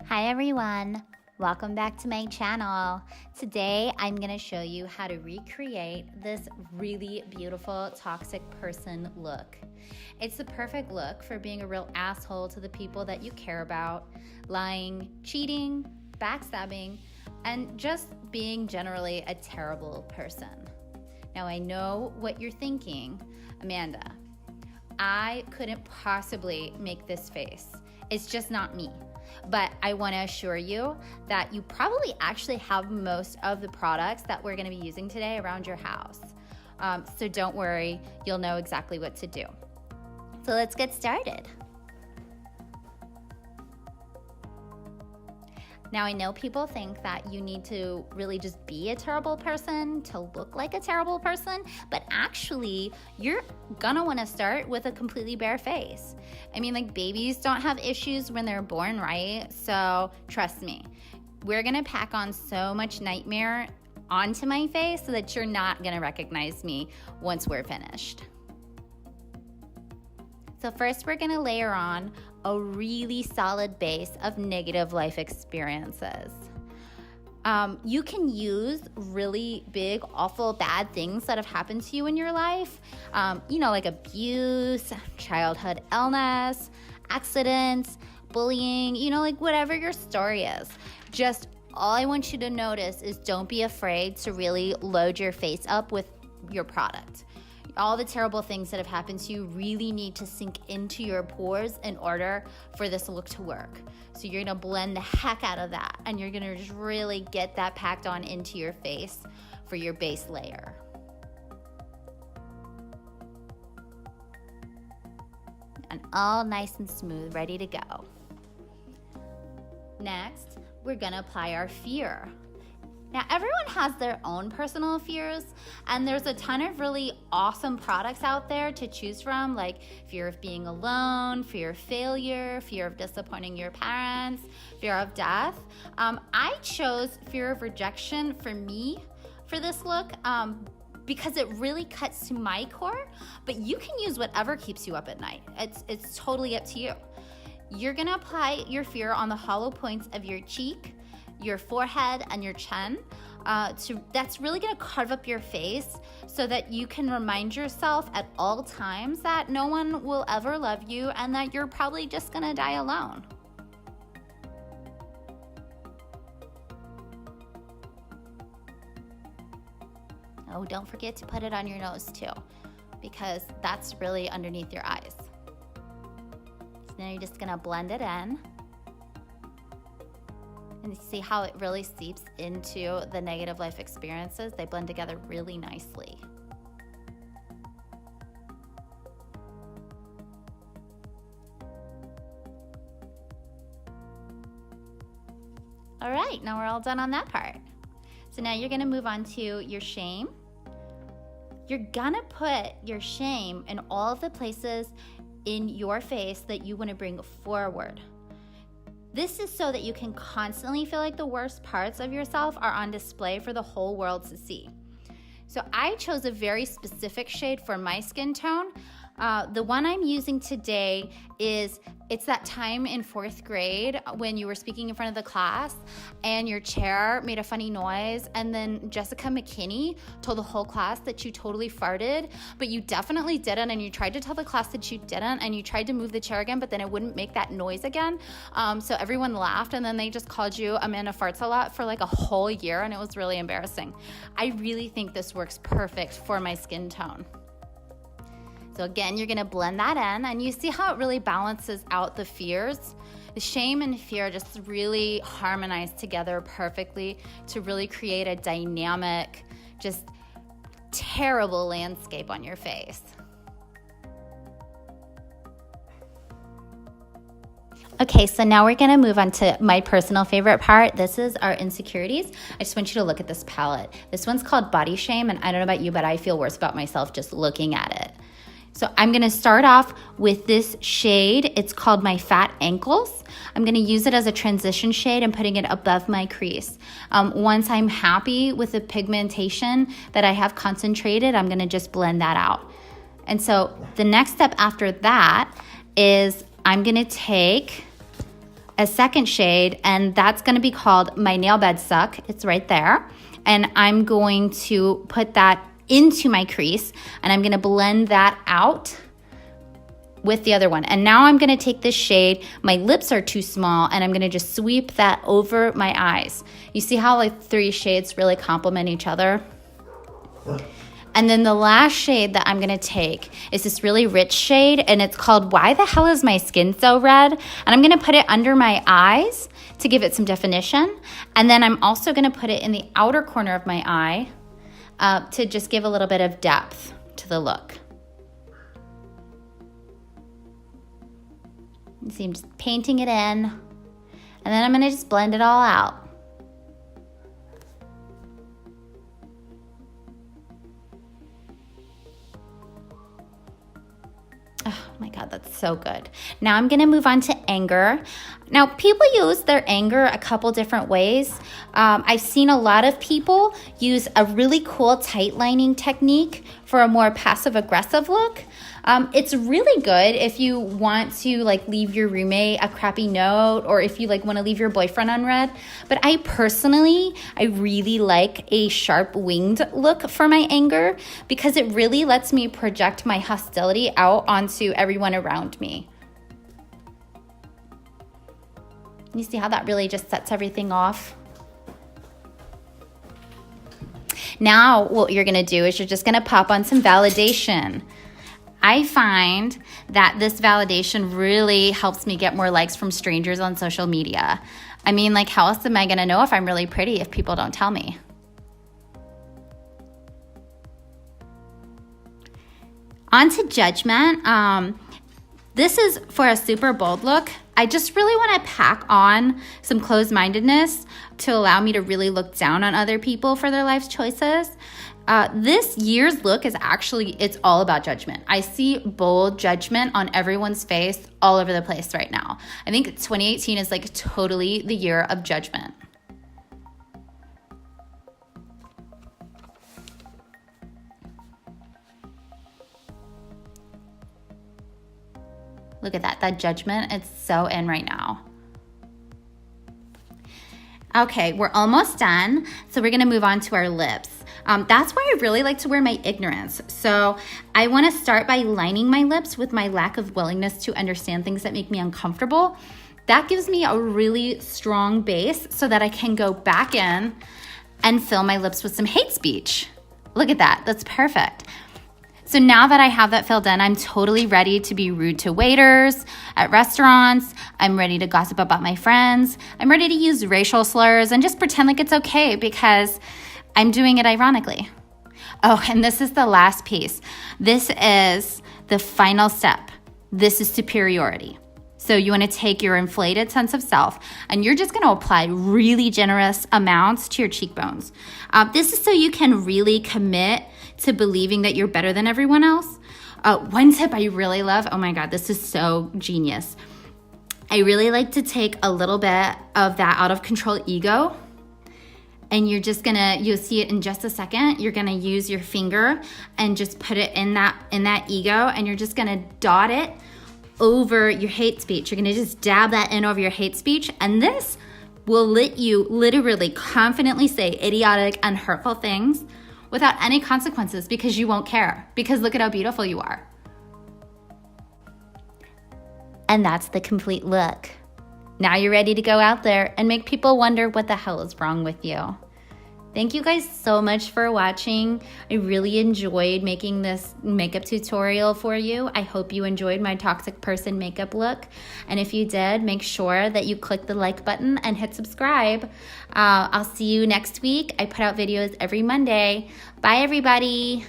Hi everyone, welcome back to my channel. Today I'm going to show you how to recreate this really beautiful toxic person look. It's the perfect look for being a real asshole to the people that you care about, lying, cheating, backstabbing, and just being generally a terrible person. Now I know what you're thinking, Amanda, I couldn't possibly make this face. It's just not me. But I want to assure you that you probably actually have most of the products that we're going to be using today around your house. So don't worry, you'll know exactly what to do. So let's get started. Now, I know people think that you need to really just be a terrible person to look like a terrible person, but actually, you're gonna wanna start with a completely bare face. I mean, like, babies don't have issues when they're born, right? So trust me, we're gonna pack on so much nightmare onto my face so that you're not gonna recognize me once we're finished. So first, we're gonna layer on a really solid base of negative life experiences. You can use really big, awful, bad things that have happened to you in your life, like abuse, childhood illness, accidents, bullying, like whatever your story is. Just all I want you to notice is don't be afraid to really load your face up with your product. All the terrible things that have happened to you really need to sink into your pores in order for this look to work. So you're gonna blend the heck out of that and you're gonna just really get that packed on into your face for your base layer. And all nice and smooth, ready to go. Next, we're gonna apply our fear. Now, everyone has their own personal fears, and there's a ton of really awesome products out there to choose from, like fear of being alone, fear of failure, fear of disappointing your parents, fear of death. I chose fear of rejection for me for this look because it really cuts to my core, but you can use whatever keeps you up at night. It's totally up to you. You're gonna apply your fear on the hollow points of your cheek, your forehead, and your chin. That's really gonna carve up your face so that you can remind yourself at all times that no one will ever love you and that you're probably just gonna die alone. Oh, don't forget to put it on your nose too, because that's really underneath your eyes. So now you're just gonna blend it in. And see how it really seeps into the negative life experiences? They blend together really nicely. All right, now we're all done on that part. So now you're gonna move on to your shame. You're gonna put your shame in all of the places in your face that you wanna bring forward. This is so that you can constantly feel like the worst parts of yourself are on display for the whole world to see. So I chose a very specific shade for my skin tone. The one I'm using today it's that time in 4th grade when you were speaking in front of the class and your chair made a funny noise, and then Jessica McKinney told the whole class that you totally farted, but you definitely didn't, and you tried to tell the class that you didn't, and you tried to move the chair again, but then it wouldn't make that noise again. So everyone laughed, and then they just called you Amanda Farts a lot for like a whole year, and it was really embarrassing. I really think this works perfect for my skin tone. So again, you're gonna blend that in, and you see how it really balances out the fears. The shame and fear just really harmonize together perfectly to really create a dynamic, just terrible landscape on your face. Okay, so now we're gonna move on to my personal favorite part. This is our insecurities. I just want you to look at this palette. This one's called Body Shame, and I don't know about you, but I feel worse about myself just looking at it. So I'm gonna start off with this shade. It's called My Fat Ankles. I'm gonna use it as a transition shade and putting it above my crease. Once I'm happy with the pigmentation that I have concentrated, I'm gonna just blend that out. And so the next step after that is I'm gonna take a second shade, and that's going to be called My Nail Bed Suck. It's right there. And I'm going to put that into my crease, and I'm going to blend that out with the other one. And now I'm going to take this shade. My lips are too small, and I'm going to just sweep that over my eyes. You see how like 3 shades really complement each other? And then the last shade that I'm going to take is this really rich shade, and it's called Why the Hell Is My Skin So Red? And I'm going to put it under my eyes to give it some definition. And then I'm also going to put it in the outer corner of my eye to just give a little bit of depth to the look. You see, I'm just painting it in, and then I'm going to just blend it all out. Oh my God, that's so good. Now I'm going to move on to anger. Now, people use their anger a couple different ways. I've seen a lot of people use a really cool tight lining technique for a more passive aggressive look. It's really good if you want to like leave your roommate a crappy note, or if you like want to leave your boyfriend unread. But I really like a sharp winged look for my anger, because it really lets me project my hostility out onto everyone around me. You see how that really just sets everything off? Now what you're gonna do is you're just gonna pop on some validation. I find that this validation really helps me get more likes from strangers on social media. I mean, like, how else am I gonna know if I'm really pretty if people don't tell me? On to judgment. This is for a super bold look. I just really want to pack on some closed-mindedness to allow me to really look down on other people for their life choices. This year's look is it's all about judgment. I see bold judgment on everyone's face all over the place right now. I think 2018 is like totally the year of judgment. Look at that judgment, it's so in right now. Okay, we're almost done. So we're gonna move on to our lips. That's why I really like to wear my ignorance. So I wanna start by lining my lips with my lack of willingness to understand things that make me uncomfortable. That gives me a really strong base so that I can go back in and fill my lips with some hate speech. Look at that, that's perfect. So now that I have that filled in, I'm totally ready to be rude to waiters at restaurants. I'm ready to gossip about my friends. I'm ready to use racial slurs and just pretend like it's okay because I'm doing it ironically. Oh, and this is the last piece. This is the final step. This is superiority. So you want to take your inflated sense of self and you're just going to apply really generous amounts to your cheekbones. This is so you can really commit to believing that you're better than everyone else. One tip I really love, oh my God, this is so genius. I really like to take a little bit of that out of control ego, and you'll see it in just a second. You're gonna use your finger and just put it in that ego, and you're just gonna dot it over your hate speech. You're gonna just dab that in over your hate speech, and this will let you literally confidently say idiotic and hurtful things without any consequences, because you won't care, because look at how beautiful you are. And that's the complete look. Now you're ready to go out there and make people wonder what the hell is wrong with you. Thank you guys so much for watching. I really enjoyed making this makeup tutorial for you. I hope you enjoyed my toxic person makeup look. And if you did, make sure that you click the like button and hit subscribe. I'll see you next week. I put out videos every Monday. Bye, everybody.